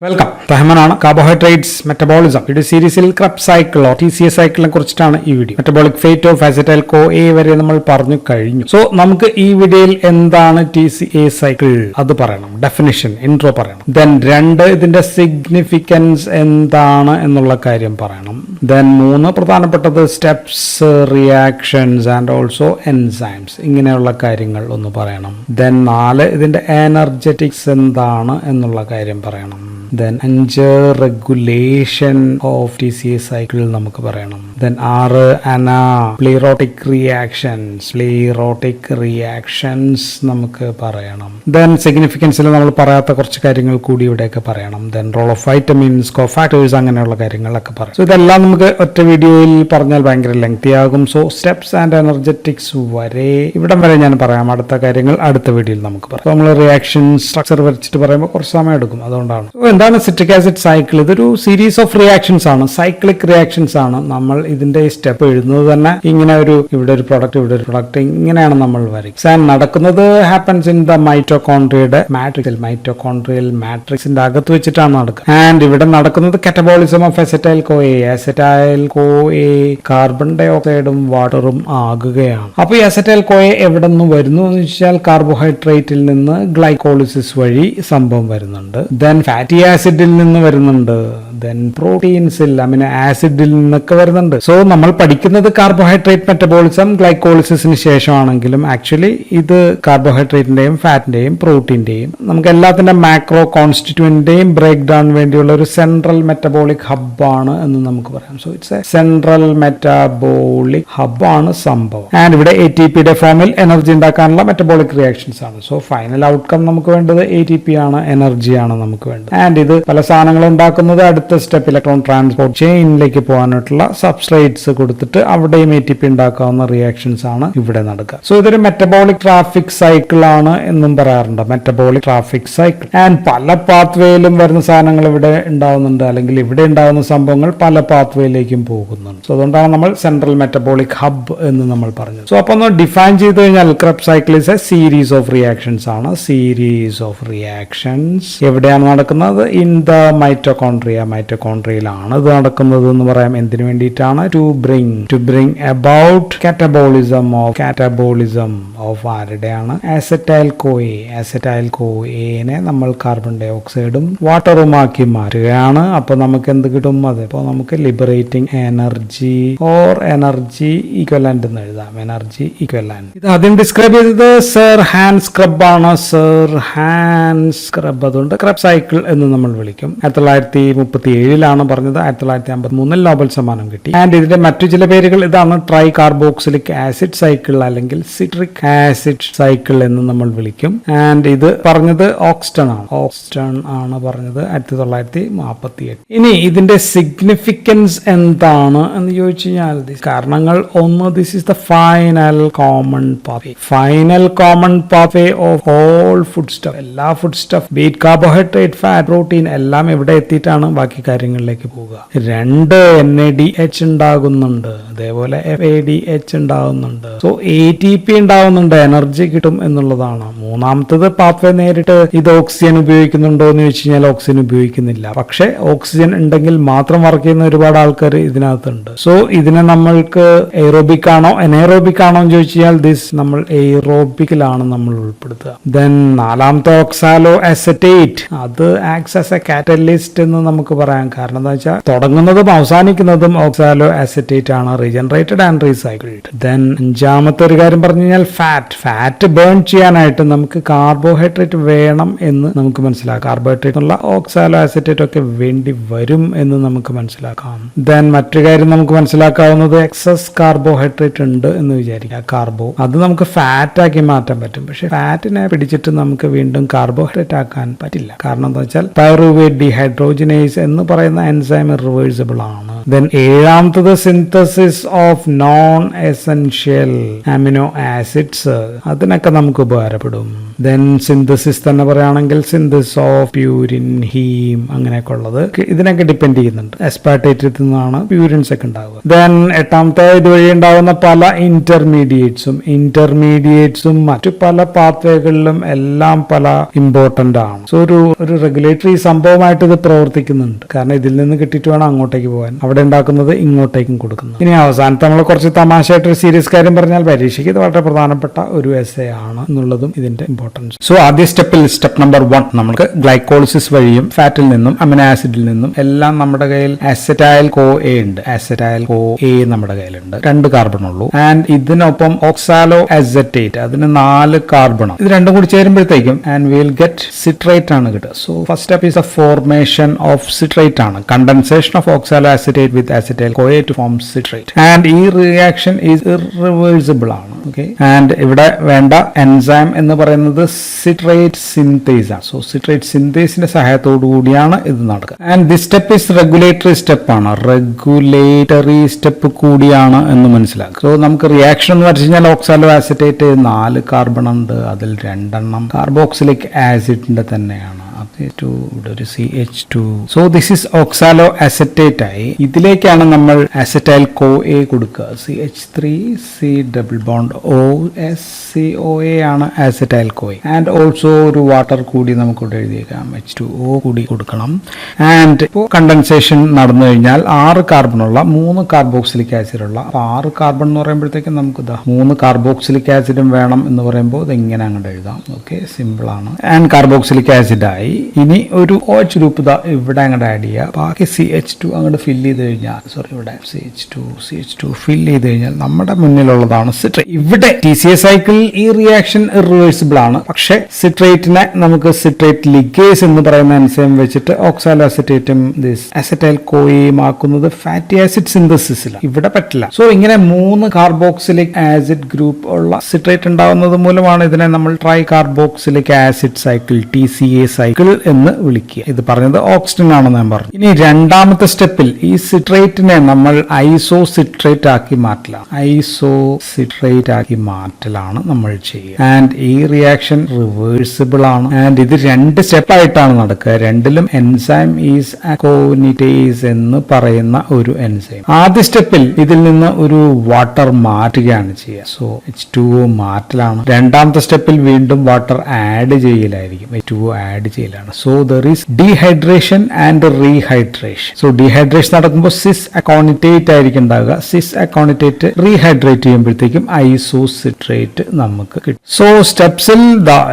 Welcome. റഹ്മാനാണ്. Carbohydrates metabolism ഈ സീരീസിൽ Krebs cycle TCA സൈക്കിളിനെ കുറിച്ചിട്ടാണ് ഈ video. Metabolic fate of acetyl CoA വരെ നമ്മൾ പറഞ്ഞു കഴിഞ്ഞു. സോ നമുക്ക് ഈ വീഡിയോയിൽ എന്താണ് TCA സൈക്കിൾ അത് പറയണം, ഡെഫിനിഷൻ ഇൻട്രോ പറയണം. ദെൻ ഇതിന്റെ സിഗ്നിഫിക്കൻസ് എന്താണ് എന്നുള്ള കാര്യം പറയണം. ദെൻ പ്രധാനപ്പെട്ടത് steps, reactions and also enzymes, ഇങ്ങനെയുള്ള കാര്യങ്ങൾ ഒന്ന് പറയണം. ദെൻ ഇതിന്റെ എനർജറ്റിക്സ് എന്താണ് എന്നുള്ള കാര്യം പറയണം. Then regulation of TCA cycle നമുക്ക് പറയണം. ദെൻ പ്ലീറോട്ടിക് റിയാക്ഷൻസ് നമുക്ക് പറയണം. ദെൻ സിഗ്നിഫിക്കൻസിൽ നമ്മൾ പറയാത്ത കുറച്ച് കാര്യങ്ങൾ കൂടി ഇവിടെയൊക്കെ പറയണം. Then role of vitamins, cofactors, അങ്ങനെയുള്ള കാര്യങ്ങളൊക്കെ പറയാം. സോ ഇതെല്ലാം നമുക്ക് ഒറ്റ വീഡിയോയിൽ പറഞ്ഞാൽ ഭയങ്കര ലെങ്തി ആകും. സോ സ്റ്റെപ്സ് ആൻഡ് എനർജറ്റിക്സ് വരെ ഇവിടം വരെ ഞാൻ പറയാം. അടുത്ത കാര്യങ്ങൾ അടുത്ത വീഡിയോയിൽ നമുക്ക് പറയാം. നമ്മൾ റിയാക്ഷൻ സ്ട്രക്ചർ വരച്ചിട്ട് പറയുമ്പോൾ കുറച്ച് സമയം എടുക്കും, അതുകൊണ്ടാണ്. എന്താണ് സിട്രിക് ആസിഡ് സൈക്കിൾ? ഇതൊരു സീരീസ് ഓഫ് റിയാക്ഷൻസ് ആണ്, സൈക്ലിക് റിയാക്ഷൻസ് ആണ്. നമ്മൾ ഇതിന്റെ സ്റ്റെപ്പ് എഴുതുന്നത് തന്നെ ഇങ്ങനെ ഇവിടെ ഒരു പ്രൊഡക്റ്റ് ഇങ്ങനെയാണ് നമ്മൾ വരയ്ക്കുക. നടക്കുന്നത് ഹാപ്പൻസ് ഇൻ ദ മൈറ്റോകോൺട്രിയയുടെ മൈറ്റോകോൺട്രിയൽ മാട്രിക്സിന്റെ അകത്ത് വെച്ചിട്ടാണ് നടക്കുക. ആൻഡ് ഇവിടെ നടക്കുന്നത് catabolism of acetyl CoA carbon ഡൈ ഓക്സൈഡും വാട്ടറും ആകുകയാണ്. അപ്പൊ ഈ അസറ്റൈൽ CoA എവിടെ നിന്ന് വരുന്നു എന്ന് വെച്ചാൽ കാർബോഹൈഡ്രേറ്റിൽ നിന്ന് ഗ്ലൈക്കോളിസിസ് വഴി സംഭവം വരുന്നുണ്ട്. ദെൻ ഫാറ്റി ആസിഡിൽ നിന്ന് വരുന്നുണ്ട്. ദെൻ പ്രോട്ടീൻസിൽ, അമിനോ ആസിഡിൽ നിന്നൊക്കെ വരുന്നുണ്ട്. സോ നമ്മൾ പഠിക്കുന്നത് കാർബോഹൈഡ്രേറ്റ് മെറ്റബോളിസം ഗ്ലൈക്കോളിസിന് ശേഷമാണെങ്കിലും ആക്ച്വലി ഇത് കാർബോഹൈഡ്രേറ്റിന്റെയും ഫാറ്റിന്റെയും പ്രോട്ടീന്റെയും നമുക്ക് എല്ലാത്തിന്റെ മാക്രോ കോൺസ്റ്റിറ്റ്യൂന്റിന്റെയും ബ്രേക്ക് ഡൗൺ വേണ്ടിയുള്ള ഒരു സെൻട്രൽ മെറ്റബോളിക് ഹബ്ബാണ് എന്ന് നമുക്ക് പറയാം. So it's a central metabolic ഹബ്ബാണ് സംഭവം. ആൻഡ് ഇവിടെ ATPയുടെ ഫോമിൽ എനർജി ഉണ്ടാക്കാനുള്ള മെറ്റബോളിക് റിയാക്ഷൻസ് ആണ്. സോ ഫൈനൽ ഔട്ട്കം നമുക്ക് വേണ്ടത് ATP ആണ്, എനർജിയാണ് നമുക്ക് വേണ്ടത്. ആൻഡ് ഇത് പല സാധനങ്ങൾ ഉണ്ടാക്കുന്നത് അടുത്ത സ്റ്റെപ്പ് ഇലക്ട്രോൺ ട്രാൻസ്പോർട്ട് ചെയിനിലേക്ക് പോകാനായിട്ടുള്ള സബ്സ്ട്രേറ്റ്സ് കൊടുത്തിട്ട് അവിടെയും ATP ഉണ്ടാക്കാവുന്ന റിയാക്ഷൻസ് ആണ് ഇവിടെ നടക്കുക. സോ ഇതൊരു മെറ്റബോളിക് ട്രാഫിക് സൈക്കിൾ ആണ് എന്നും പറയാറുണ്ട്, മെറ്റബോളിക് ട്രാഫിക് സൈക്കിൾ. ആൻഡ് പല പാത്വേയിലും വരുന്ന സാധനങ്ങൾ ഇവിടെ ഉണ്ടാവുന്നുണ്ട്, അല്ലെങ്കിൽ ഇവിടെ ഉണ്ടാവുന്ന സംഭവങ്ങൾ പല പാത്വേയിലേക്കും പോകുന്നുണ്ട്. സോ അതുകൊണ്ടാണ് നമ്മൾ സെൻട്രൽ മെറ്റബോളിക് ഹബ് എന്ന് നമ്മൾ പറഞ്ഞത്. സോ അപ്പൊ ഒന്ന് ഡിഫൈൻ ചെയ്ത് കഴിഞ്ഞാൽ Krebs cycle is A series of reactions ആണ്. സീരീസ് ഓഫ് റിയാക്ഷൻസ് എവിടെയാണ് നടക്കുന്നത്? ഇൻ ദ മൈറ്റോകോൺട്രിയയിലാണ് ഇത് നടക്കുന്നത് എന്ന് പറയാം. എന്തിനു വേണ്ടിയിട്ടാണ്? To bring about catabolism of ആരുടെയാണ്? അസറ്റൈൽ CoA നമ്മൾ കാർബൺ ഡൈ ഓക്സൈഡും വാട്ടറുമാക്കി മാറ്റുകയാണ്. അപ്പൊ നമുക്ക് എന്ത് കിട്ടും? അതിപ്പോ നമുക്ക് liberating energy or energy equivalent എന്ന് എഴുതാം. Energy equivalent. ഇത് ആദ്യം ഡിസ്ക്രൈബ് ചെയ്തത് സർ ഹാൻസ് ക്രബ് ആണ്. അതുകൊണ്ട് ക്രബ് സൈക്കിൾ എന്ന് നമ്മൾ വിളിക്കും. 1937 പറഞ്ഞത്. 1953 നോബൽ സമ്മാനം കിട്ടി. ആൻഡ് ഇതിന്റെ മറ്റു ചില പേരുകൾ ഇതാണ്: ട്രൈ കാർബോക്സിലിക് ആസിഡ് സൈക്കിൾ അല്ലെങ്കിൽ സിട്രിക് ആസിഡ് സൈക്കിൾ എന്ന് നമ്മൾ വിളിക്കും. ആൻഡ് ഇത് പറഞ്ഞത് ഓക്സ്റ്റൺ ആണ് പറഞ്ഞത് 1948. ഇനി ഇതിന്റെ സിഗ്നിഫിക്കൻസ് എന്താണ് എന്ന് ചോദിച്ചു കഴിഞ്ഞാൽ കാരണങ്ങൾ ഒന്ന്, this is the final common pathway of all foodstuff. എല്ലാ foodstuff, be it carbohydrate, fat, protein എല്ലാം ഇവിടെ എത്തിയിട്ടാണ് ബാക്കി കാര്യങ്ങളിലേക്ക് പോവുക. NADH ഉണ്ടാകുന്നുണ്ട്, അതേപോലെ FADH ഉണ്ടാകുന്നുണ്ട്. സോ ATP ഉണ്ടാവുന്നുണ്ട്, എനർജി കിട്ടും എന്നുള്ളതാണ്. മൂന്നാമത്തത് പാത്വേ നേരിട്ട് ഇത് ഓക്സിജൻ ഉപയോഗിക്കുന്നുണ്ടോ എന്ന് ചോദിച്ചു കഴിഞ്ഞാൽ ഓക്സിജൻ ഉപയോഗിക്കുന്നില്ല. പക്ഷെ ഓക്സിജൻ ഉണ്ടെങ്കിൽ മാത്രം വർക്ക് ചെയ്യുന്ന ഒരുപാട് ആൾക്കാർ ഇതിനകത്തുണ്ട്. സോ ഇതിനെ നമ്മൾക്ക് എയ്റോബിക് ആണോ എനേറോബിക് ആണോ എന്ന് ചോദിച്ചു കഴിഞ്ഞാൽ നമ്മൾ എയ്റോബിക്കിലാണ് നമ്മൾ ഉൾപ്പെടുത്തുക. ദെൻ നാലാമത്തെ ഓക്സാലോ അസറ്റേറ്റ്, അത് ആക്ട്സ് ആസ് എ കാറ്റലിസ്റ്റ് എന്ന് നമുക്ക് പറയാം. കാരണം എന്താ വെച്ചാൽ തുടങ്ങുന്നതും അവസാനിക്കുന്നതും ഓക്സാലോ അസറ്റേറ്റ് ആണ്, റീജനറേറ്റഡ് ആൻഡ് റീസൈക്കിൾഡ്. ദെൻ അഞ്ചാമത്തെ ഒരു കാര്യം പറഞ്ഞു കഴിഞ്ഞാൽ ഫാറ്റ് ബേൺ ചെയ്യാനായിട്ട് നമുക്ക് കാർബോഹൈഡ്രേറ്റ് വേണം എന്ന് നമുക്ക് മനസ്സിലാക്കാം. കാർബോഹൈഡ്രേറ്റ് ഉള്ള ഓക്സാലോ അസറ്റേറ്റ് ഒക്കെ വേണ്ടി വരും എന്ന് നമുക്ക് മനസ്സിലാക്കാം. ദെൻ മറ്റൊരു കാര്യം നമുക്ക് മനസ്സിലാക്കാവുന്നത് എക്സസ് കാർബോഹൈഡ്രേറ്റ് ഉണ്ട് എന്ന് വിചാരിക്കുക. അത് നമുക്ക് ഫാറ്റ് ആക്കി മാറ്റാൻ പറ്റും. പക്ഷെ ഫാറ്റിനെ പിടിച്ചിട്ട് നമുക്ക് വീണ്ടും കാർബോഹൈഡ്രേറ്റ് ആക്കാൻ പറ്റില്ല. കാരണം എന്താ വെച്ചാൽ പൈറുവേറ്റ് ഡീഹൈഡ്രോജനേസ് എന്ന് പറയുന്ന എൻസൈം ഇറിവേഴ്സിബിൾ ആണ്. ദെൻ ഏഴാമത്തത് synthesis of non essential amino acids, അതിനൊക്കെ നമുക്ക് ഉപകാരപ്പെടും. ദെൻ സിന്തസിസ് തന്നെ പറയുകയാണെങ്കിൽ സിന്തസിസ് ഓഫ് പ്യൂരിൻ, ഹീം, അങ്ങനെയൊക്കെ ഉള്ളത് ഇതിനൊക്കെ ഡിപ്പെൻഡ് ചെയ്യുന്നുണ്ട്. എസ്പാർട്ടേറ്റിൽ നിന്നാണ് പ്യൂരിൻസ് ഒക്കെ ഉണ്ടാവുക. ദെൻ എട്ടാമത്തെ ഇതുവഴി ഉണ്ടാകുന്ന പല ഇന്റർമീഡിയേറ്റ്സും മറ്റു പല പാത്വേകളിലും എല്ലാം പല ഇമ്പോർട്ടന്റ് ആണ്. സോ ഒരു റെഗുലേറ്ററി സംഭവമായിട്ട് ഇത് പ്രവർത്തിക്കുന്നുണ്ട്. കാരണം ഇതിൽ നിന്ന് കിട്ടിയിട്ട് വേണം അങ്ങോട്ടേക്ക് പോകാൻ. അവിടെ ഉണ്ടാക്കുന്നത് ഇങ്ങോട്ടേക്കും കൊടുക്കുന്നു. ഇനി അവസാനത്തെ നമ്മൾ കുറച്ച് തമാശയായിട്ടൊരു സീരിയസ് കാര്യം പറഞ്ഞാൽ പരീക്ഷയ്ക്ക് ഇത് വളരെ പ്രധാനപ്പെട്ട ഒരു എസ്സേ ആണ് എന്നുള്ളതും ഇതിന്റെ ഇമ്പോർട്ടൻസ്. സോ ആദ്യ സ്റ്റെപ്പ് നമ്പർ 1 നമുക്ക് ഗ്ലൈക്കോളിസിസ് വഴിയും ഫാറ്റിൽ നിന്നും അമിനോ ആസിഡിൽ നിന്നും എല്ലാം നമ്മുടെ കയ്യിൽ അസറ്റൈൽ കോ എ ഉണ്ട്. അസറ്റൈൽ കോ എ നമ്മുടെ കയ്യിലുണ്ട്, 2 കാർബൺ ഉള്ളൂ. ആൻഡ് ഇതിനൊപ്പം ഓക്സാലോ അസറ്റേറ്റ്, അതിന് 4 കാർബൺ. ഇത് രണ്ടും കൂടി ചേരുമ്പോഴത്തേക്കും ആൻഡ് വിൽ ഗെറ്റ് സിട്രേറ്റ് ആണ് കിട്ടുക. So first step is a formation of citrate ആണ്. Condensation of oxaloacetate with acetyl co A to form citrate. And ഈ റിയാക്ഷൻ ഈസ് ഇറിവേഴ്സിബിൾ ആണ്. ഓക്കെ, ആൻഡ് ഇവിടെ വേണ്ട എൻസൈം എന്ന് പറയുന്നത് സിട്രേറ്റ് സിന്തേസ് ആണ്. സോ സിട്രേറ്റ് സിന്തേസിന്റെ സഹായത്തോടു കൂടിയാണ് ഇത് നടക്കുക. And this step is regulatory step ആണ്, റെഗുലേറ്ററി സ്റ്റെപ്പ് കൂടിയാണ് എന്ന് മനസ്സിലാക്കുക. സോ നമുക്ക് റിയാക്ഷൻ എന്ന് പറഞ്ഞു കഴിഞ്ഞാൽ ഓക്സാലോ അസറ്റേറ്റ് 4 കാർബൺ ഉണ്ട്, അതിൽ 2 കാർബോക്സിലിക് ആസിഡിന്റെ തന്നെയാണ്. ഇവിടെ ഒരു CH2. So this is oxalo acetate ആയി. ഇതിലേക്കാണ് നമ്മൾ അസറ്റൈൽ കോ എ കൊടുക്കുക. CH3 C double bond OS COA ആണ് acetyl co A. And also ഒരു വാട്ടർ കൂടി നമുക്ക് ഇവിടെ എഴുതിയേക്കാം, H2O കൂടി കൊടുക്കണം. ആൻഡ് ഇപ്പോൾ കണ്ടൻസേഷൻ നടന്നു കഴിഞ്ഞാൽ 6 കാർബൺ ഉള്ള 3 കാർബോക്സിലിക് ആസിഡ് ഉള്ള 6 കാർബൺ എന്ന് പറയുമ്പോഴത്തേക്കും നമുക്ക് 3 കാർബോക്സിലിക് ആസിഡും വേണം എന്ന് പറയുമ്പോൾ ഇത് ഇങ്ങനെ അങ്ങോട്ട് എഴുതാം. ഓക്കെ, സിമ്പിൾ ആണ്. ആൻഡ് കാർബോക്സിലിക് ആസിഡ് ആയി. ഇനി ഒരു OH ഗ്രൂപ്പ് ഇവിടെ അങ്ങോട്ട് ആഡ് ചെയ്യുക. ബാക്കി CH2 അങ്ങോട്ട് ഫില്ല് ചെയ്ത് കഴിഞ്ഞാൽ ഇവിടെ CH2 ഫില്ല് ചെയ്ത് കഴിഞ്ഞാൽ നമ്മുടെ മുന്നിലുള്ളതാണ് സിട്രേറ്റ്. ഇവിടെ TCA സൈക്കിൾ ഈ റിയാക്ഷൻ ഇറിവേഴ്സിബിൾ ആണ്. പക്ഷെ സിട്രേറ്റിനെ നമുക്ക് സിട്രേറ്റ് ലിഗേസ് എന്ന് പറയുന്ന എൻസൈം വെച്ചിട്ട് ഓക്സാലോ അസറ്റേറ്റും അസറ്റൈൽ കോയും ആക്കുന്നത് ഫാറ്റി ആസിഡ് സിന്തസിസിലാണ്. ഇവിടെ പറ്റില്ല. സോ ഇങ്ങനെ 3 കാർബോക്സിലിക് ആസിഡ് ഗ്രൂപ്പ് ഉള്ള സിട്രേറ്റ് ഉണ്ടാവുന്നത് മൂലമാണ് ഇതിനെ നമ്മൾ try carboxylic acid cycle TCA cycle എന്ന് വിളിക്കുക. ഇത് പറഞ്ഞത് ഓക്സിജൻ ആണെന്ന് ഞാൻ പറഞ്ഞു. ഇനി രണ്ടാമത്തെ സ്റ്റെപ്പിൽ ഈ സിട്രേറ്റിനെ നമ്മൾ ഐസോസിട്രേറ്റ് ആക്കി മാറ്റലാണ് നമ്മൾ ചെയ്യുക. ആൻഡ് ഈ റിയാക്ഷൻ റിവേഴ്സിബിൾ ആണ്. ആൻഡ് ഇത് 2 സ്റ്റെപ്പ് ആയിട്ടാണ് നടക്കുക. രണ്ടിലും എൻസൈം ഈസ് അക്കോനിറ്റേസ് എന്ന് പറയുന്ന ഒരു എൻസൈം. ആദ്യ സ്റ്റെപ്പിൽ ഇതിൽ നിന്ന് ഒരു വാട്ടർ മാറ്റുകയാണ് ചെയ്യുക. So H2O മാറ്റലാണ്. രണ്ടാമത്തെ സ്റ്റെപ്പിൽ വീണ്ടും വാട്ടർ ആഡ് ചെയ്യലായിരിക്കും, H2O ആഡ് ചെയ്യലാണ്. So there is dehydration and rehydration. So dehydration നടക്കുമ്പോൾ സിസ് അക്കോണിറ്റേറ്റ് ആയിരിക്കും ഉണ്ടാകുക. സിസ് അക്കോണിറ്റേറ്റ് റീഹൈഡ്രേറ്റ് ചെയ്യുമ്പോഴത്തേക്കും ഐസോസിട്രേറ്റ് നമുക്ക് കിട്ടും. സോ സ്റ്റെപ്സിൽ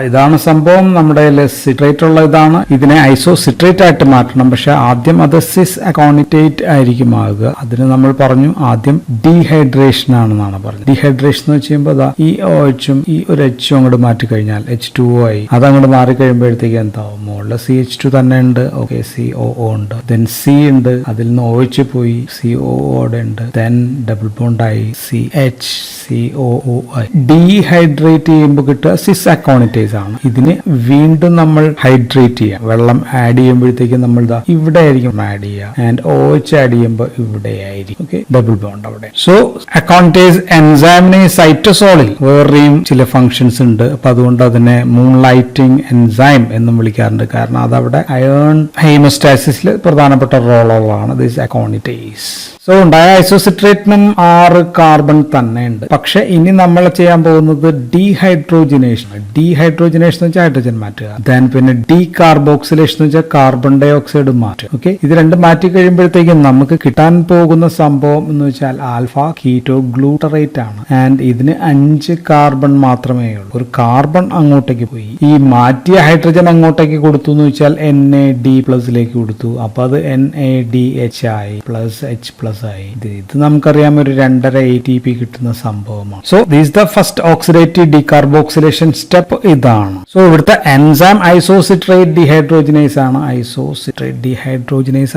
ഇതാണ് സംഭവം. നമ്മുടെ സിട്രേറ്റ് ഉള്ള ഇതാണ്. ഇതിനെ ഐസോസിട്രേറ്റ് ആയിട്ട് മാറ്റണം. പക്ഷെ ആദ്യം അത് സിസ് അക്കോണിറ്റേറ്റ് ആയിരിക്കും ആകുക. അതിന് നമ്മൾ പറഞ്ഞു ആദ്യം ഡീഹൈഡ്രേഷൻ ആണെന്നാണ് പറഞ്ഞത്. ഡീഹൈഡ്രേഷൻ എന്ന് വെച്ച് കഴിയുമ്പോൾ ഈ OHും ഈ ഒരു H അങ്ങോട്ട് മാറ്റി കഴിഞ്ഞാൽ H2O ആയി. അതങ്ങോട്ട് മാറി കഴിയുമ്പോഴത്തേക്ക് എന്താവും, മുകളിൽ CH2 തന്നെ ഉണ്ട്. ഓക്കെ, COO ഉണ്ട്. ദെൻ C ഉണ്ട്, അതിൽ നിന്ന് OH പോയി COO അവിടെ ഉണ്ട്. ദെൻ ഡബിൾ ബോണ്ട് ആയി CHCOO ആയി. ഡീഹൈഡ്രേറ്റ് ചെയ്യുമ്പോൾ കിട്ടുക സിസ് അക്കോണിറ്റേസ് ആണ്. ഇതിന് വീണ്ടും നമ്മൾ ഹൈഡ്രേറ്റ് ചെയ്യാം. വെള്ളം ആഡ് ചെയ്യുമ്പോഴത്തേക്കും നമ്മൾ ഇവിടെ ആയിരിക്കും ആഡ് ചെയ്യുക. ആൻഡ് OH ആഡ് ചെയ്യുമ്പോൾ ഇവിടെ ആയിരിക്കും. ഓക്കെ, ഡബിൾ ബോണ്ട് അവിടെ. സോ അക്കോണിറ്റേസ് എൻസൈമിന് സൈറ്റോസോളിൽ വേറെയും ചില ഫങ്ഷൻസ് ഉണ്ട്. അപ്പൊ അതുകൊണ്ട് അതിനെ മൂൺലൈറ്റിംഗ് എൻസൈം എന്നും വിളിക്കാറുണ്ട്. കാരണം അതവിടെ അയേൺ ഹീമോസ്റ്റാസിസിൽ പ്രധാനപ്പെട്ട റോളുകളാണ് ദിസ് അക്കോണിറ്റേസ്. സോ ഉണ്ടായ ഐസോസിട്രേറ്റിനും 6 കാർബൺ തന്നെ ഉണ്ട്. പക്ഷെ ഇനി നമ്മൾ ചെയ്യാൻ പോകുന്നത് ഡീഹൈഡ്രോജിനേഷൻ. ഡീഹൈഡ്രോജിനേഷൻ എന്ന് വെച്ചാൽ ഹൈഡ്രജൻ മാറ്റുക. ദെൻ പിന്നെ ഡീകാർബോക്സിലേഷൻ എന്ന് വെച്ചാൽ കാർബൺ ഡൈ ഓക്സൈഡ് മാറ്റുക. ഓക്കെ, ഇത് രണ്ടും മാറ്റി കഴിയുമ്പോഴത്തേക്കും നമുക്ക് കിട്ടാൻ പോകുന്ന സംഭവം എന്ന് വെച്ചാൽ ആൽഫ കീറ്റോ ഗ്ലൂട്ടറേറ്റ് ആണ്. ആൻഡ് ഇതിന് 5 കാർബൺ മാത്രമേ ഉള്ളൂ. ഒരു കാർബൺ അങ്ങോട്ടേക്ക് പോയി. ഈ മാറ്റിയ ഹൈഡ്രജൻ അങ്ങോട്ടേക്ക് കൊടുത്തു എന്ന് വെച്ചാൽ NAD+ലേക്ക് കൊടുത്തു. അപ്പൊ അത് NADH ആയി പ്ലസ് H+ ആയി. ഇത് നമുക്കറിയാം ഒരു 2.5 ATP കിട്ടുന്ന സംഭവമാണ്. So this the first oxidative decarboxylation step ഇതാണ്. സോ ഇവിടുത്തെ എൻസൈം ഐസോസിട്രേറ്റ് ഡീഹൈഡ്രോജിനേസ്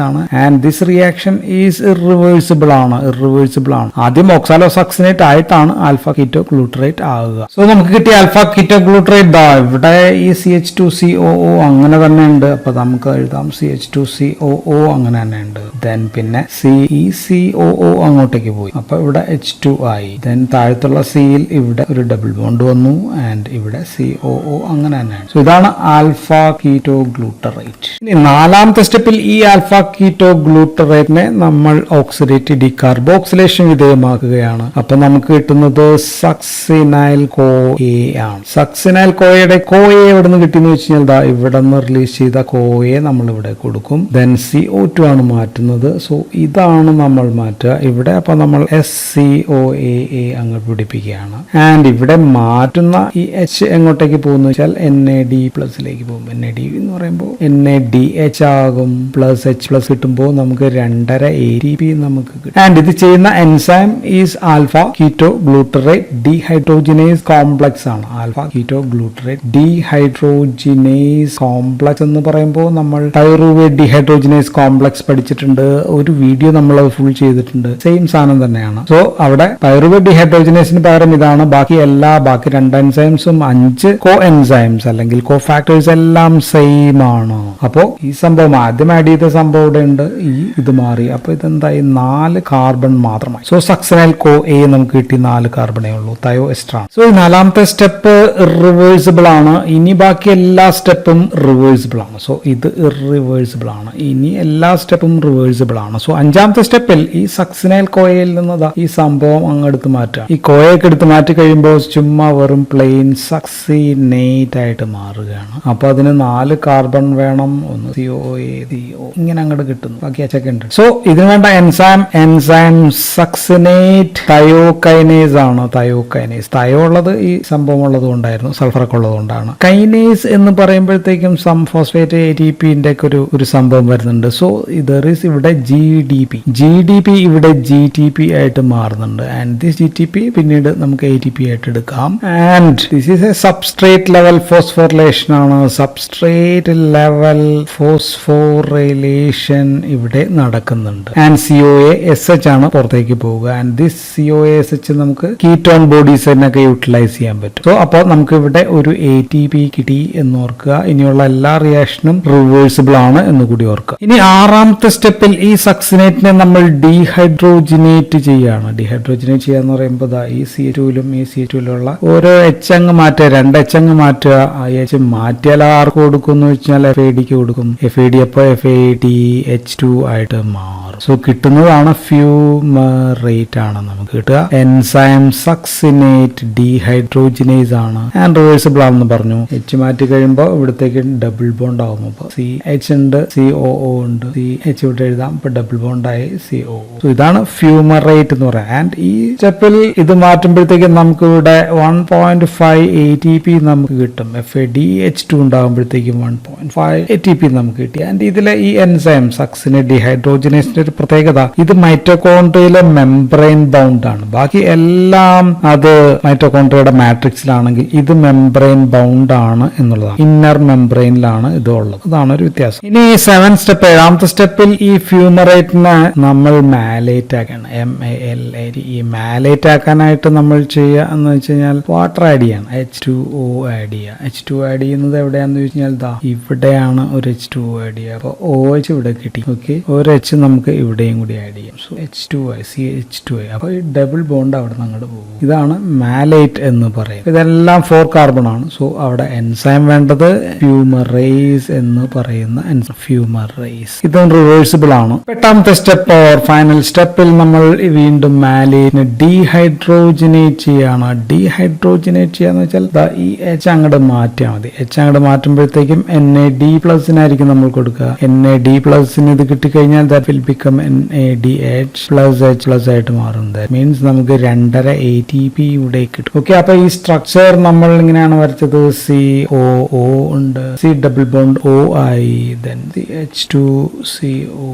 ആണ്. And this reaction is irreversible ആണ്. ആദ്യം ഓക്സാലോസക്സിനേറ്റ് ആയിട്ടാണ് ആൽഫ കീറ്റോ ഗ്ലൂട്ടറേറ്റ് ആവുക. സോ നമുക്ക് കിട്ടിയ ആൽഫ കീറ്റോ ഗ്ലൂട്ടറേറ്റ് ഇവിടെ ഈ CH2COO അങ്ങനെ തന്നെ ഉണ്ട്. അപ്പൊ നമുക്ക് എഴുതാം CH2COO അങ്ങനെ തന്നെ ഉണ്ട്. ദെൻ പിന്നെ CeCOO അങ്ങോട്ടേക്ക് പോയി, അപ്പൊ ഇവിടെ H2 ആയി. ദെൻ താഴത്തുള്ള സിയിൽ ഇവിടെ ഒരു ഡബിൾ ബോണ്ട് വന്നു ആൻഡ് ഇവിടെ COO അങ്ങനെ തന്നെയാണ്. സോ ഇതാണ് ആൽഫ കീറ്റോ ഗ്ലൂട്ടറേറ്റ്. ഇനി നാലാമത്തെ സ്റ്റെപ്പിൽ ഈ ആൽഫ കീറ്റോ ഗ്ലൂട്ടറേറ്റിനെ നമ്മൾ ഓക്സിഡേറ്റ് ഡീകാർബോക്സിലേഷൻ വിധേയമാക്കുകയാണ്. അപ്പൊ നമുക്ക് കിട്ടുന്നത് സക്സിനൈൽ CoA ആണ്. സക്സിനൈൽ CoAയുടെ CoA എവിടെ നിന്ന് കിട്ടിയെന്ന് വെച്ച് കഴിഞ്ഞാൽ ഇവിടെ നിന്ന് റിലീസ് ചെയ്ത CoA നമ്മൾ ഇവിടെ കൊടുക്കും. ദെൻ CO2 ആണ് മാറ്റുന്നത്. സോ ഇതാണ് നമ്മൾ മാറ്റുക ഇവിടെ. അപ്പൊ നമ്മൾ SCOAA അങ്ങ് പിടിപ്പിക്കുകയാണ്. ആൻഡ് ഇവിടെ മാറ്റുന്ന ഈ H എങ്ങോട്ടേക്ക് പോകുന്ന വെച്ചാൽ NAD+ലേക്ക് പോകും. NAD എന്ന് പറയുമ്പോൾ NADH ആകും. +H+ കിട്ടുമ്പോൾ നമുക്ക് 2.5 ATP നമുക്ക് കിട്ടും. ആൻഡ് ഇത് ചെയ്യുന്ന enzyme is alpha keto glutarate dehydrogenase complex ആണ്. Alpha keto glutarate dehydrogenase complex എന്ന് പറയുമ്പോൾ നമ്മൾ പൈറുവേറ്റ് ഡീഹൈഡ്രോജിനേസ് കോംപ്ലക്സ് പഠിച്ചിട്ടുണ്ട്. ഒരു വീഡിയോ നമ്മൾ അത് ഫുൾ ചെയ്തിട്ടുണ്ട്. സെയിം സാധനം തന്നെയാണ്. സോ അവിടെ പൈറുവേറ്റ് ഡീഹൈഡ്രോജിനേസിന് പകരം ഇതാണ്. ബാക്കി 2 എൻസൈംസും 5 കോ എൻസൈംസ് അല്ലെങ്കിൽ കോ ഫാക്ടേഴ്സ് എല്ലാം സെയിം ആണ്. അപ്പോ ഈ സംഭവം ആദ്യം ആഡ് ചെയ്ത സംഭവം ഇവിടെ ഉണ്ട്, ഇത് മാറി. അപ്പൊ ഇതെന്തായി 4 കാർബൺ മാത്രമായി. സോ സക്സിനൈൽ CoA നമുക്ക് കിട്ടി 4 കാർബണേ ഉള്ളൂ, തയോ എസ്റ്ററാണ്. സോ ഈ 4ാമത്തെ സ്റ്റെപ്പ് ഇറിവേഴ്സിബിൾ ആണ്. ഇനി ബാക്കി എല്ലാ സ്റ്റെപ്പും റിവേഴ്സിബിൾ ആണ്. സോ ഇത് ഇറിവേഴ്സിബിൾ ആണ്. ഇനി എല്ലാ സ്റ്റെപ്പും റിവേഴ്സിബിൾ ആണ്. സോ 5ാമത്തെ സ്റ്റെപ്പിൽ ഈ സക്സിനൈൽ CoAയിൽ നിന്ന് ഈ സംഭവം അങ്ങെടുത്ത് മാറ്റുക. ഈ CoAയൊക്കെ എടുത്ത് മാറ്റി കഴിയുമ്പോൾ ചുമ്മാ വെറും പ്ലെയിൻ സക്സിനേറ്റ് ആയിട്ട് മാറുകയാണ്. അപ്പൊ അതിന് 4 കാർബൺ വേണം, ഒന്ന് COA CO ഇങ്ങനെ അങ്ങോട്ട് കിട്ടുന്നു. ബാക്കി അച്ചൊക്കെ ഉണ്ട്. സോ ഇതിന് വേണ്ട എൻസൈം സക്സിനേറ്റ് തയോകൈനേസ് ആണ്. തയോ ഉള്ളത് ഈ സംഭവം ഉള്ളത് കൊണ്ടായിരുന്നു, സൾഫറൊക്കെ ഉള്ളത് കൊണ്ടാണ്. കൈനേസ് എന്ന് പറയുമ്പോഴത്തേക്കും സം ഫോസ്ഫേറ്റ് ATPന്റെ ഒക്കെ ഒരു സംഭവം വരുന്നുണ്ട്. സോ ഇതറിസ് ഇവിടെ GDP ഇവിടെ GTP ആയിട്ട് മാറുന്നുണ്ട്. ആൻഡ് ദിസ് GTP പിന്നീട് നമുക്ക് ATP ആയിട്ട് എടുക്കാം. And this is A substrate level phosphorylation ആണ്. സബ്സ്ട്രേറ്റ് ലെവൽ ഫോസ്ഫോറിലേഷൻ ഇവിടെ നടക്കുന്നുണ്ട്. ആൻഡ് COASH ആണ് പുറത്തേക്ക് പോവുക. ആൻഡ് ദിസ് COASH നമുക്ക് കീറ്റോൺ ബോഡീസിനൊക്കെ യൂട്ടിലൈസ് ചെയ്യാൻ പറ്റും. സോ അപ്പോൾ നമുക്ക് ഇവിടെ ഒരു ATP കിട്ടി എന്ന് ഓർക്കുക. ഇനിയുള്ള എല്ലാ റിയാക്ഷനും റിവേഴ്സിബിൾ ആണ് എന്ന് കൂടി ഓർക്കുക. ഇനി 6ാമത്തെ സ്റ്റെപ്പിൽ ഈ സക്സിനേറ്റിനെ നമ്മൾ ഡീഹൈഡ്രോജിനേറ്റ് ചെയ്യാണ്. ഡീഹൈഡ്രോജിനേറ്റ് ചെയ്യാന്ന് പറയുമ്പോൾ ഈ CH2ലും ഈ CH2ലുള്ള ഓരോ H അങ്ങ് മാറ്റുക, 2 H അങ്ങ് മാറ്റുക. ആ H മാറ്റിയാൽ ആർക്ക് കൊടുക്കും എന്ന് വെച്ചാൽ FADക്ക് കൊടുക്കും. FAD അപ്പോൾ FADH2 ആയിട്ട് മാറും. സോ കിട്ടുന്നതാണ് ഫ്യൂമറേറ്റ് ആണ് നമുക്ക് കിട്ടുക. എൻസൈം സക്സിനേറ്റ് ഡീഹൈഡ്രോജിനേസ് ആണ് ആൻഡ് റിവേഴ്സിബിൾ ആണെന്ന് പറഞ്ഞു. H മാറ്റി കഴിയുമ്പോൾ ഇവിടത്തേക്ക് ഡബിൾ ബോണ്ട് ആവും. അപ്പൊ CH ഉണ്ട്, COO ഉണ്ട്, CH ഇവിടെ എഴുതാം. ഇപ്പൊ ഡബിൾ ബോണ്ടായി COO. സോ ഇതാണ് ഫ്യൂമറേറ്റ് എന്ന് പറയാം. ആൻഡ് ഈ സ്റ്റെപ്പിൽ ഇത് മാറ്റുമ്പോഴത്തേക്കും നമുക്ക് ഇവിടെ 1.5 ATP നമുക്ക് കിട്ടും. FADH2 ഉണ്ടാകുമ്പോഴത്തേക്കും 1.5 ATP നമുക്ക് കിട്ടി. ആൻഡ് ഇതിലെ ഈ എൻസൈം സക്സിനേറ്റ് ഡീഹൈഡ്രോജിനേസിന്റെ ഒരു പ്രത്യേകത, ഇത് മൈറ്റോകോൺട്രിയയിലെ മെംബ്രെയിൻ ബൗണ്ട് ആണ്. ബാക്കി എല്ലാം അത് മൈറ്റോകോൺട്രിയയുടെ മാട്രിക്സിലാണെങ്കിൽ ഇത് മെംബ്രെയിൻ ബൗണ്ട് ആണ് എന്നുള്ളതാണ്. ഇന്നർ മെംബ്രെയിനിലാണ് ഇത് ഉള്ളത്. അതാണ് ഒരു വ്യത്യാസം. ഇനി 7th സ്റ്റെപ്പ് 7ാമത്തെ സ്റ്റെപ്പിൽ ഈ ഫ്യൂമറേറ്റിനെ നമ്മൾ മാലേറ്റ് ആക്കണം. MALAT. ഈ മാലേറ്റ് ആക്കാനായിട്ട് നമ്മൾ ചെയ്യുക എന്ന് വെച്ച് കഴിഞ്ഞാൽ വാട്ടർ ആഡ് ചെയ്യണം. H2O ആഡ് ചെയ്യുക. H2 ആഡ് ചെയ്യുന്നത് എവിടെയാന്ന് വെച്ച് കഴിഞ്ഞാൽ ഇവിടെയാണ് ഒരു H2O ആഡ് ചെയ്യുക. അപ്പോൾ OH ഇവിടെ കിട്ടി. ഓക്കെ, ഒരു H നമുക്ക് ഇവിടെയും കൂടി ആഡ് ചെയ്യാം. So H2I CH2I. അപ്പോൾ ഈ ഡബിൾ ബോണ്ട് അവിടെ നിന്ന് അങ്ങോട്ട് പോകും. ഇതാണ് മാലേറ്റ് എന്ന് പറയും. ഇതെല്ലാം 4 കാർബൺ ആണ്. സോ അവിടെ എൻസൈം വേണ്ടത് ഫ്യൂമറേസ് എന്ന് പറയുന്ന ഫ്യൂമറേസ്. ഇതും റിവേഴ്സിബിൾ ആണ്. 8ാമത്തെ സ്റ്റെപ്പ് ഓർ ഫൈനൽ സ്റ്റെപ്പിൽ നമ്മൾ വീണ്ടും മാലേറ്റിനെ ഡീഹൈഡ്രോജിനേറ്റ് ചെയ്യാണ്. ഡീഹൈഡ്രോജിനേറ്റ് ചെയ്യാന്ന് വെച്ചാൽ ഈ H അങ്ങോട്ട് മാറ്റിയാൽ മതി. H അങ്ങോട്ട് മാറ്റുമ്പോഴത്തേക്കും NAD+നായിരിക്കും നമ്മൾ കൊടുക്കുക. NAD+ ഇത് കിട്ടിക്കഴിഞ്ഞാൽ that will become NADH+H+ ആയിട്ട് മാറും. That means നമുക്ക് 2.5 ATP ഇവിടെ കിട്ടും. ഓക്കെ, അപ്പൊ ഈ സ്ട്രക്ചർ നമ്മൾ ഇങ്ങനെയാണ് വരച്ചത്. COO ഉണ്ട്, C ഡബിൾ ബോണ്ട് O ആയി, then H2COO.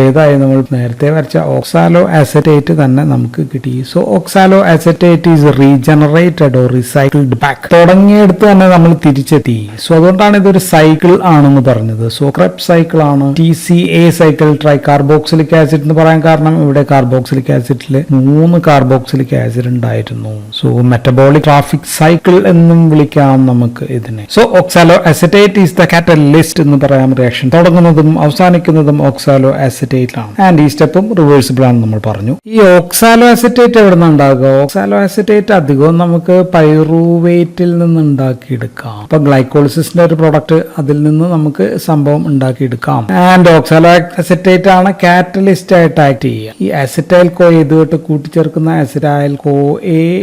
ഏതായി നമ്മൾ നേരത്തെ വരച്ച ഓക്സാലോ അസറ്റേറ്റ് തന്നെ നമുക്ക് കിട്ടി. So oxaloacetate is regenerated or recycled back. തുടങ്ങിയെടുത്ത് തന്നെ നമ്മൾ തിരിച്ചെത്തി. സോ അതുകൊണ്ടാണ് ഇതൊരു സൈക്കിൾ ആണെന്ന് പറഞ്ഞത്. സോ ക്രെബ്സ് സൈക്കിൾ ആണ്. TCA cycle, tricarboxylate carboxylic acid എന്ന് പറയാൻ കാരണം ഇവിടെ കാർബോക്സിലിക് ആസിഡിൽ 3 കാർബോക്സിലിക് ആസിഡ് ഉണ്ടായിരുന്നു. സോ മെറ്റബോളിക് ട്രാഫിക് സൈക്കിൾ എന്നും വിളിക്കാം നമുക്ക് ഇതിനെ. So oxaloacetate is the catalyst എന്ന് പറയാം. റിയാക്ഷൻ തുടങ്ങുന്നതും അവസാനിക്കുന്നതും ഓക്സാലോ അസറ്റേറ്റിലാണ്. ആൻഡ് ഈ സ്റ്റെപ്പും റിവേഴ്സിബിൾ ആണെന്ന് നമ്മൾ പറഞ്ഞു. ഈ ഓക്സാലോ അസറ്റേറ്റ് എവിടെ നിന്ന് ഉണ്ടാകുക? ഓക്സാലോ അസറ്റേറ്റ് അധികവും നമുക്ക് പൈറുവേറ്റിൽ നിന്ന് ഉണ്ടാക്കിയെടുക്കാം. അപ്പൊ ഗ്ലൈക്കോളിസിന്റെ ഒരു പ്രൊഡക്റ്റ്, അതിൽ നിന്ന് നമുക്ക് സംഭവം ഉണ്ടാക്കിയെടുക്കാം. ആൻഡ് ഓക്സാലോ അസറ്റേറ്റ് ആണ് കാറ്റലിസ്റ്റ് ആയിട്ട് ആക്ട് ചെയ്യുക. ഈ അസറ്റൈൽ കോ ഇതുമായിട്ട് കൂട്ടിച്ചേർക്കുന്ന അസറ്റൈൽ കോ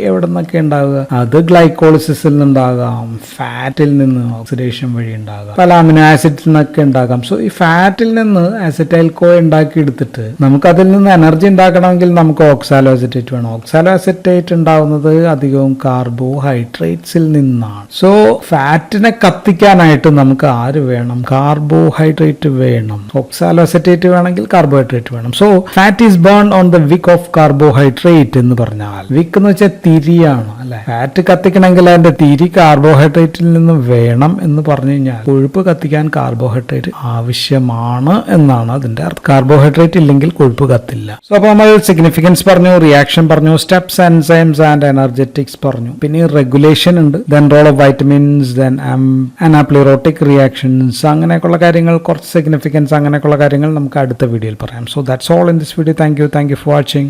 എവിടെ നിന്നൊക്കെ ഉണ്ടാവുക? അത് ഗ്ലൈക്കോളിസിസിൽ നിന്നുണ്ടാകാം, ഫാറ്റിൽ നിന്ന് ഓക്സിഡേഷൻ വഴി ഉണ്ടാകാം, പല അമിനോ ആസിഡിൽ നിന്നൊക്കെ ഉണ്ടാകാം. സോ ഈ ഫാറ്റിൽ നിന്ന് അസറ്റൈൽ കോ ഉണ്ടാക്കി എടുത്തിട്ട് നമുക്ക് അതിൽ നിന്ന് എനർജി ഉണ്ടാക്കണമെങ്കിൽ നമുക്ക് ഓക്സാലോ അസറ്റേറ്റ് വേണം. ഓക്സാലോ അസറ്റേറ്റ് ഉണ്ടാവുന്നത് അധികവും കാർബോഹൈഡ്രേറ്റ്സിൽ നിന്നാണ്. സോ ഫാറ്റിനെ കത്തിക്കാനായിട്ട് നമുക്ക് ആര് വേണം? കാർബോഹൈഡ്രേറ്റ് വേണം. ഓക്സാലോ അസറ്റേറ്റ് വേണമെങ്കിൽ കാർബോഹൈഡ്രേറ്റ് വേണം. So fat is burn on the wick of carbohydrate എന്ന് പറഞ്ഞാൽ, വിക്ക് എന്ന് വെച്ചാൽ തിരിയാണ് അല്ലെ. ഫാറ്റ് കത്തിക്കണമെങ്കിൽ അതിന്റെ തിരി കാർബോഹൈഡ്രേറ്റിൽ നിന്ന് വേണം എന്ന് പറഞ്ഞു കഴിഞ്ഞാൽ കൊഴുപ്പ് കത്തിക്കാൻ കാർബോഹൈഡ്രേറ്റ് ആവശ്യമാണ് എന്നാണ് അതിന്റെ അർത്ഥം. കാർബോഹൈഡ്രേറ്റ് ഇല്ലെങ്കിൽ കൊഴുപ്പ് കത്തില്ല. സോ അപ്പൊ നമ്മൾ സിഗ്നിഫിക്കൻസ് പറഞ്ഞു, റിയാക്ഷൻ പറഞ്ഞു, സ്റ്റെപ്സ്, എൻസൈംസ് ആൻഡ് എനർജറ്റിക്സ് പറഞ്ഞു. പിന്നെ റെഗുലേഷൻ ഉണ്ട്, then role of vitamins, then anaplerotic reactions, അങ്ങനെയൊക്കെയുള്ള കാര്യങ്ങൾ, കുറച്ച് സിഗ്നിഫിക്കൻസ്, അങ്ങനെയൊക്കെയുള്ള കാര്യങ്ങൾ നമുക്ക് അടുത്ത വീഡിയോയിൽ പറയാം. So that's all in this video. Thank you for watching.